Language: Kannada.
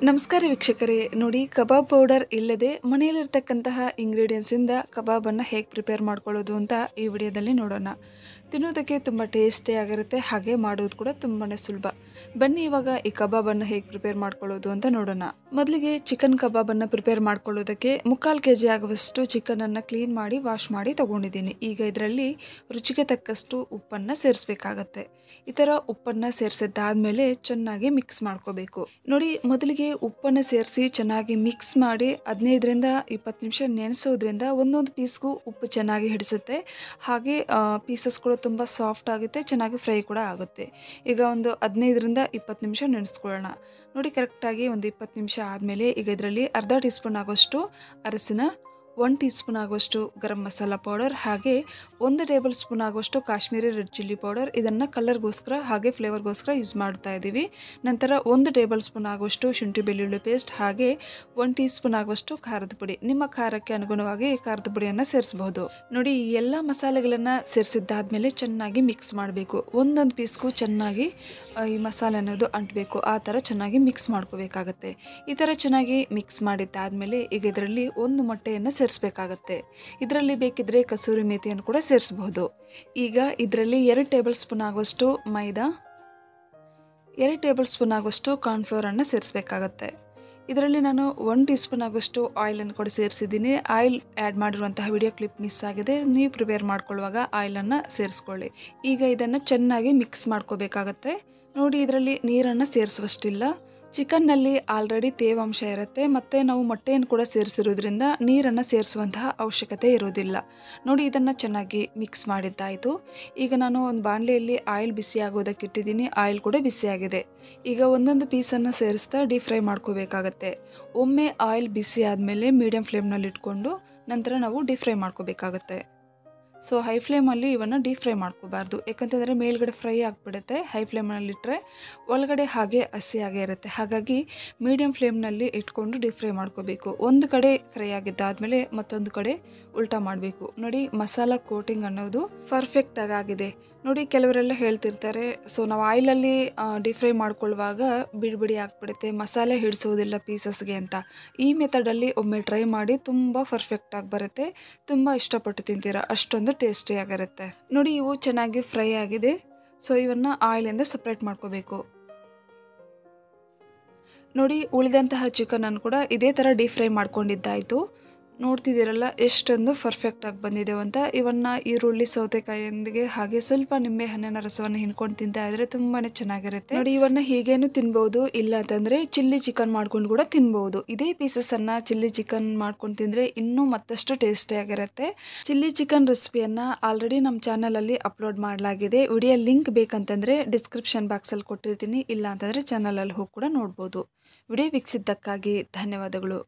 ನಮಸ್ಕಾರ ವೀಕ್ಷಕರೇ, ನೋಡಿ ಕಬಾಬ್ ಪೌಡರ್ ಇಲ್ಲದೆ ಮನೆಯಲ್ಲಿರ್ತಕ್ಕಂತಹ ಇಂಗ್ರೀಡಿಯೆಂಟ್ಸಿಂದ ಕಬಾಬನ್ನು ಹೇಗೆ ಪ್ರಿಪೇರ್ ಮಾಡ್ಕೊಳ್ಳೋದು ಅಂತ ಈ ವಿಡಿಯೋದಲ್ಲಿ ನೋಡೋಣ. ತಿನ್ನೋದಕ್ಕೆ ತುಂಬ ಟೇಸ್ಟಿಯಾಗಿರುತ್ತೆ, ಹಾಗೆ ಮಾಡೋದು ಕೂಡ ತುಂಬಾ ಸುಲಭ. ಬನ್ನಿ ಇವಾಗ ಈ ಕಬಾಬನ್ನು ಹೇಗೆ ಪ್ರಿಪೇರ್ ಮಾಡ್ಕೊಳ್ಳೋದು ಅಂತ ನೋಡೋಣ. ಮೊದಲಿಗೆ ಚಿಕನ್ ಕಬಾಬನ್ನು ಪ್ರಿಪೇರ್ ಮಾಡ್ಕೊಳ್ಳೋದಕ್ಕೆ 3/4 kg ಆಗುವಷ್ಟು ಚಿಕನನ್ನು ಕ್ಲೀನ್ ಮಾಡಿ ವಾಶ್ ಮಾಡಿ ತಗೊಂಡಿದ್ದೀನಿ. ಈಗ ಇದರಲ್ಲಿ ರುಚಿಗೆ ತಕ್ಕಷ್ಟು ಉಪ್ಪನ್ನು ಸೇರಿಸಬೇಕಾಗತ್ತೆ. ಈ ಥರ ಉಪ್ಪನ್ನು ಸೇರಿಸಿದ್ದಾದ್ಮೇಲೆ ಚೆನ್ನಾಗಿ ಮಿಕ್ಸ್ ಮಾಡ್ಕೋಬೇಕು. ನೋಡಿ, ಮೊದಲಿಗೆ ಉಪ್ಪನ್ನು ಸೇರಿಸಿ ಚೆನ್ನಾಗಿ ಮಿಕ್ಸ್ ಮಾಡಿ 15ರಿಂದ 20 ನಿಮಿಷ ನೆನೆಸೋದ್ರಿಂದ ಒಂದೊಂದು ಪೀಸ್ಗೂ ಉಪ್ಪು ಚೆನ್ನಾಗಿ ಹಿಡಿಸುತ್ತೆ. ಹಾಗೆ ಪೀಸಸ್ ಕೂಡ ತುಂಬ ಸಾಫ್ಟ್ ಆಗುತ್ತೆ, ಚೆನ್ನಾಗಿ ಫ್ರೈ ಕೂಡ ಆಗುತ್ತೆ. ಈಗ ಒಂದು 15ರಿಂದ 20 ನಿಮಿಷ ನೆನೆಸ್ಕೊಳ್ಳೋಣ. ನೋಡಿ, ಕರೆಕ್ಟಾಗಿ ಒಂದು 20 ನಿಮಿಷ ಆದಮೇಲೆ ಈಗ ಇದರಲ್ಲಿ ಅರ್ಧ ಟೀ ಸ್ಪೂನ್ ಆಗೋಷ್ಟು ಅರಸಿನ, 1 ಟೀ ಸ್ಪೂನ್ ಆಗುವಷ್ಟು ಗರಂ ಮಸಾಲ ಪೌಡರ್, ಹಾಗೆ 1 ಟೇಬಲ್ ಸ್ಪೂನ್ ಆಗುವಷ್ಟು ಕಾಶ್ಮೀರಿ ರೆಡ್ ಚಿಲ್ಲಿ ಪೌಡರ್, ಇದನ್ನು ಕಲರ್ಗೋಸ್ಕರ ಹಾಗೆ ಫ್ಲೇವರ್ಗೋಸ್ಕರ ಯೂಸ್ ಮಾಡ್ತಾ ಇದ್ದೀವಿ. ನಂತರ 1 ಟೇಬಲ್ ಸ್ಪೂನ್ ಆಗುವಷ್ಟು ಶುಂಠಿ ಬೆಳ್ಳುಳ್ಳಿ ಪೇಸ್ಟ್, ಹಾಗೆ 1 ಟೀ ಸ್ಪೂನ್ ಆಗುವಷ್ಟು ಖಾರದ ಪುಡಿ. ನಿಮ್ಮ ಖಾರಕ್ಕೆ ಅನುಗುಣವಾಗಿ ಖಾರದ ಪುಡಿಯನ್ನು ಸೇರಿಸಬಹುದು. ನೋಡಿ, ಈ ಎಲ್ಲ ಮಸಾಲೆಗಳನ್ನು ಸೇರಿಸಿದ್ದಾದ್ಮೇಲೆ ಚೆನ್ನಾಗಿ ಮಿಕ್ಸ್ ಮಾಡಬೇಕು. ಒಂದೊಂದು ಪೀಸ್ಗೂ ಚೆನ್ನಾಗಿ ಈ ಮಸಾಲೆ ಅನ್ನೋದು ಅಂಟಬೇಕು, ಆ ಥರ ಚೆನ್ನಾಗಿ ಮಿಕ್ಸ್ ಮಾಡ್ಕೋಬೇಕಾಗತ್ತೆ. ಈ ಥರ ಚೆನ್ನಾಗಿ ಮಿಕ್ಸ್ ಮಾಡಿದ್ದಾದಮೇಲೆ ಈಗ ಇದರಲ್ಲಿ 1 ಮೊಟ್ಟೆಯನ್ನು ಸೇರಿಸಬೇಕಾಗತ್ತೆ. ಇದರಲ್ಲಿ ಬೇಕಿದ್ರೆ ಕಸೂರಿ ಮೇಥಿಯನ್ನು ಕೂಡ ಸೇರಿಸಬಹುದು. ಈಗ ಇದರಲ್ಲಿ 2 ಟೇಬಲ್ ಸ್ಪೂನ್ ಆಗುವಷ್ಟು ಮೈದಾ, 2 ಟೇಬಲ್ ಸ್ಪೂನ್ ಆಗುವಷ್ಟು ಕಾರ್ನ್ಫ್ಲೋರನ್ನು ಸೇರಿಸಬೇಕಾಗತ್ತೆ. ಇದರಲ್ಲಿ ನಾನು 1 ಟೀ ಸ್ಪೂನ್ ಆಗುವಷ್ಟು ಆಯಿಲನ್ನು ಕೂಡ ಸೇರಿಸಿದ್ದೀನಿ. ಆಯಿಲ್ ಆ್ಯಡ್ ಮಾಡಿರುವಂತಹ ವಿಡಿಯೋ ಕ್ಲಿಪ್ ಮಿಸ್ ಆಗಿದೆ, ನೀವು ಪ್ರಿಪೇರ್ ಮಾಡ್ಕೊಳ್ಳುವಾಗ ಆಯಿಲನ್ನು ಸೇರಿಸ್ಕೊಳ್ಳಿ. ಈಗ ಇದನ್ನು ಚೆನ್ನಾಗಿ ಮಿಕ್ಸ್ ಮಾಡ್ಕೋಬೇಕಾಗತ್ತೆ. ನೋಡಿ, ಇದರಲ್ಲಿ ನೀರನ್ನು ಸೇರಿಸುವಷ್ಟಿಲ್ಲ. ಚಿಕನ್ನಲ್ಲಿ ಆಲ್ರೆಡಿ ತೇವಾಂಶ ಇರುತ್ತೆ, ಮತ್ತು ನಾವು ಮೊಟ್ಟೆಯನ್ನು ಕೂಡ ಸೇರಿಸಿರೋದ್ರಿಂದ ನೀರನ್ನು ಸೇರಿಸುವಂತಹ ಅವಶ್ಯಕತೆ ಇರೋದಿಲ್ಲ. ನೋಡಿ, ಇದನ್ನು ಚೆನ್ನಾಗಿ ಮಿಕ್ಸ್ ಮಾಡಿದ್ದಾಯಿತು. ಈಗ ನಾನು ಒಂದು ಬಾಣಲೆಯಲ್ಲಿ ಆಯಿಲ್ ಬಿಸಿ ಆಗೋದಕ್ಕೆ ಇಟ್ಟಿದ್ದೀನಿ. ಆಯಿಲ್ ಕೂಡ ಬಿಸಿಯಾಗಿದೆ. ಈಗ ಒಂದೊಂದು ಪೀಸನ್ನು ಸೇರಿಸ್ತಾ ಡೀಪ್ ಫ್ರೈ ಮಾಡ್ಕೋಬೇಕಾಗತ್ತೆ. ಒಮ್ಮೆ ಆಯಿಲ್ ಬಿಸಿ ಆದಮೇಲೆ ಮೀಡಿಯಮ್ ಫ್ಲೇಮ್ನಲ್ಲಿ ಇಟ್ಕೊಂಡು ನಂತರ ನಾವು ಡೀಪ್ ಫ್ರೈ ಮಾಡ್ಕೋಬೇಕಾಗತ್ತೆ. ಸೊ ಹೈ ಫ್ಲೇಮಲ್ಲಿ ಇವನ್ನು ಡೀಪ್ ಫ್ರೈ ಮಾಡ್ಕೋಬಾರ್ದು, ಯಾಕಂತಂದರೆ ಮೇಲ್ಗಡೆ ಫ್ರೈ ಆಗಿಬಿಡುತ್ತೆ. ಹೈ ಫ್ಲೇಮಲ್ಲಿಟ್ಟರೆ ಒಳಗಡೆ ಹಾಗೆ ಹಸಿಯಾಗೇ ಇರುತ್ತೆ. ಹಾಗಾಗಿ ಮೀಡಿಯಮ್ ಫ್ಲೇಮ್ನಲ್ಲಿ ಇಟ್ಕೊಂಡು ಡೀಪ್ ಫ್ರೈ ಮಾಡ್ಕೋಬೇಕು. ಒಂದು ಕಡೆ ಫ್ರೈ ಆಗಿದ್ದಾದಮೇಲೆ ಮತ್ತೊಂದು ಕಡೆ ಉಲ್ಟಾ ಮಾಡಬೇಕು. ನೋಡಿ, ಮಸಾಲ ಕೋಟಿಂಗ್ ಅನ್ನೋದು ಪರ್ಫೆಕ್ಟಾಗಿ ಆಗಿದೆ. ನೋಡಿ, ಕೆಲವರೆಲ್ಲ ಹೇಳ್ತಿರ್ತಾರೆ, ಸೊ ನಾವು ಆಯಿಲಲ್ಲಿ ಡೀಪ್ ಫ್ರೈ ಮಾಡ್ಕೊಳ್ಳುವಾಗ ಬಿಡಿ ಆಗಿಬಿಡುತ್ತೆ, ಮಸಾಲೆ ಹಿಡಿಸೋದಿಲ್ಲ ಪೀಸಸ್ಗೆ ಅಂತ. ಈ ಮೆಥಡಲ್ಲಿ ಒಮ್ಮೆ ಟ್ರೈ ಮಾಡಿ, ತುಂಬ ಪರ್ಫೆಕ್ಟಾಗಿ ಬರುತ್ತೆ. ತುಂಬ ಇಷ್ಟಪಟ್ಟು ತಿಂತೀರಾ, ಅಷ್ಟೊಂದು ಟೇಸ್ಟಿಯಾಗಿರುತ್ತೆ. ನೋಡಿ, ಇವು ಚೆನ್ನಾಗಿ ಫ್ರೈ ಆಗಿದೆ. ಸೊ ಇವನ್ನು ಆಯಿಲಿಂದ ಸಪ್ರೇಟ್ ಮಾಡ್ಕೋಬೇಕು. ನೋಡಿ, ಉಳಿದಂತಹ ಚಿಕನನ್ನು ಕೂಡ ಇದೇ ಥರ ಡೀಪ್ ಫ್ರೈ ಮಾಡ್ಕೊಂಡಿದ್ದಾಯಿತು. ನೋಡ್ತಿದ್ದೀರಲ್ಲ ಎಷ್ಟೊಂದು ಪರ್ಫೆಕ್ಟಾಗಿ ಬಂದಿದೆ ಅಂತ. ಇವನ್ನು ಈರುಳ್ಳಿ ಸೌತೆಕಾಯಿಯೊಂದಿಗೆ ಹಾಗೆ ಸ್ವಲ್ಪ ನಿಂಬೆ ಹಣ್ಣಿನ ರಸವನ್ನು ಹಿಂಡ್ಕೊಂಡು ತಿಂತಾ ಇದ್ರೆ ತುಂಬಾ ಚೆನ್ನಾಗಿರುತ್ತೆ. ನೋಡಿ, ಇವನ್ನು ಹೀಗೇನು ತಿನ್ಬೋದು, ಇಲ್ಲ ಅಂತಂದರೆ ಚಿಲ್ಲಿ ಚಿಕನ್ ಮಾಡ್ಕೊಂಡು ಕೂಡ ತಿನ್ಬೋದು. ಇದೇ ಪೀಸಸನ್ನು ಚಿಲ್ಲಿ ಚಿಕನ್ ಮಾಡ್ಕೊಂಡು ತಿಂದರೆ ಇನ್ನೂ ಮತ್ತಷ್ಟು ಟೇಸ್ಟಿಯಾಗಿರುತ್ತೆ. ಚಿಲ್ಲಿ ಚಿಕನ್ ರೆಸಿಪಿಯನ್ನು ಆಲ್ರೆಡಿ ನಮ್ಮ ಚಾನಲಲ್ಲಿ ಅಪ್ಲೋಡ್ ಮಾಡಲಾಗಿದೆ. ವಿಡಿಯೋ ಲಿಂಕ್ ಬೇಕಂತಂದರೆ ಡಿಸ್ಕ್ರಿಪ್ಷನ್ ಬಾಕ್ಸಲ್ಲಿ ಕೊಟ್ಟಿರ್ತೀನಿ, ಇಲ್ಲ ಅಂತಂದರೆ ಚಾನಲಲ್ಲಿ ಹೋಗಿ ಕೂಡ ನೋಡ್ಬೋದು. ವಿಡಿಯೋ ವೀಕ್ಷಿಸಿದ್ದಕ್ಕಾಗಿ ಧನ್ಯವಾದಗಳು.